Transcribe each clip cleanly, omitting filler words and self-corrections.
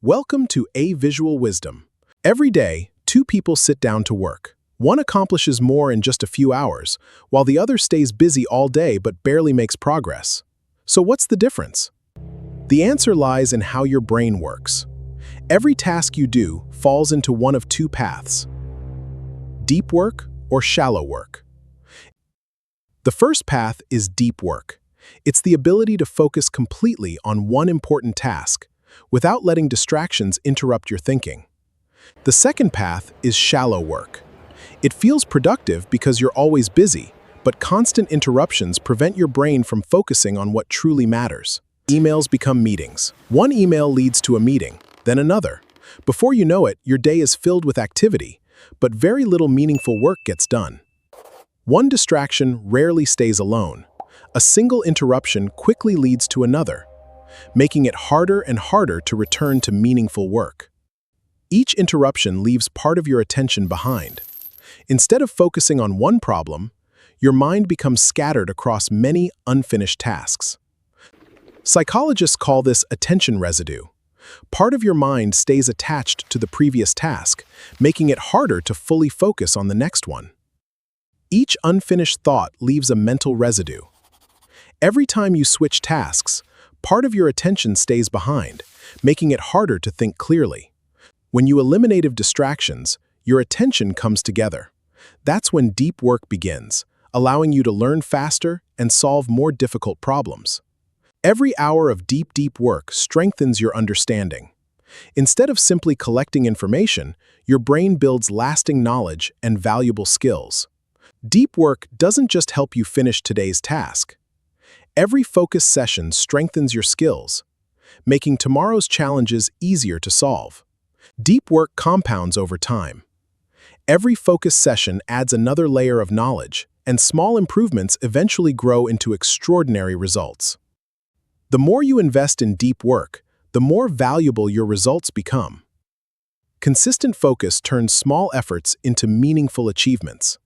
Welcome to A Visual Wisdom. Every day, two people sit down to work. One accomplishes more in just a few hours, while the other stays busy all day but barely makes progress. So what's the difference? The answer lies in how your brain works. Every task you do falls into one of two paths: deep work or shallow work. The first path is deep work. It's the ability to focus completely on one important task, without letting distractions interrupt your thinking. The second path is shallow work. It feels productive because you're always busy, but constant interruptions prevent your brain from focusing on what truly matters. Emails become meetings. One email leads to a meeting, then another. Before you know it, your day is filled with activity, but very little meaningful work gets done. One distraction rarely stays alone. A single interruption quickly leads to another, making it harder and harder to return to meaningful work. Each interruption leaves part of your attention behind. Instead of focusing on one problem, your mind becomes scattered across many unfinished tasks. Psychologists call this attention residue. Part of your mind stays attached to the previous task, making it harder to fully focus on the next one. Each unfinished thought leaves a mental residue. Every time you switch tasks, part of your attention stays behind, making it harder to think clearly. When you eliminate distractions, your attention comes together. That's when deep work begins, allowing you to learn faster and solve more difficult problems. Every hour of deep work strengthens your understanding. Instead of simply collecting information, your brain builds lasting knowledge and valuable skills. Deep work doesn't just help you finish today's task. Every focus session strengthens your skills, making tomorrow's challenges easier to solve. Deep work compounds over time. Every focus session adds another layer of knowledge, and small improvements eventually grow into extraordinary results. The more you invest in deep work, the more valuable your results become. Consistent focus turns small efforts into meaningful achievements.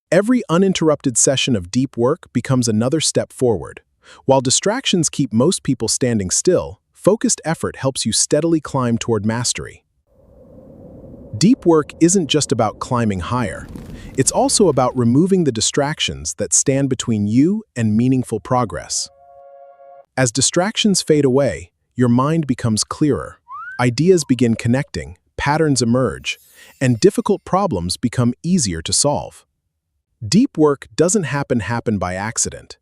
Every uninterrupted session of deep work becomes another step forward. While distractions keep most people standing still, focused effort helps you steadily climb toward mastery. Deep work isn't just about climbing higher. It's also about removing the distractions that stand between you and meaningful progress. As distractions fade away, your mind becomes clearer. Ideas begin connecting, patterns emerge, and difficult problems become easier to solve. Deep work doesn't happen by accident.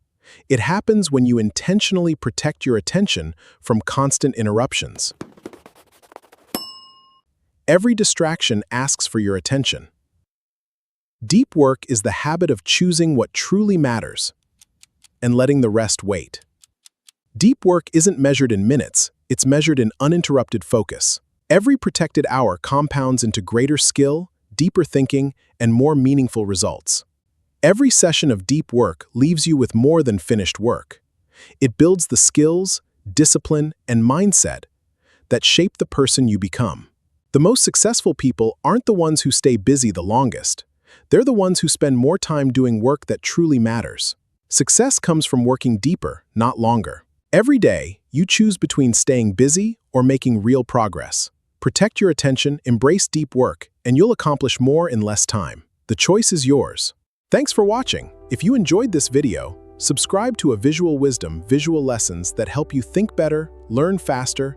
It happens when you intentionally protect your attention from constant interruptions. Every distraction asks for your attention. Deep work is the habit of choosing what truly matters and letting the rest wait. Deep work isn't measured in minutes, it's measured in uninterrupted focus. Every protected hour compounds into greater skill, deeper thinking, and more meaningful results. Every session of deep work leaves you with more than finished work. It builds the skills, discipline, and mindset that shape the person you become. The most successful people aren't the ones who stay busy the longest. They're the ones who spend more time doing work that truly matters. Success comes from working deeper, not longer. Every day, you choose between staying busy or making real progress. Protect your attention, embrace deep work, and you'll accomplish more in less time. The choice is yours. Thanks for watching. If you enjoyed this video, subscribe to A Visual Wisdom visual lessons that help you think better, learn faster,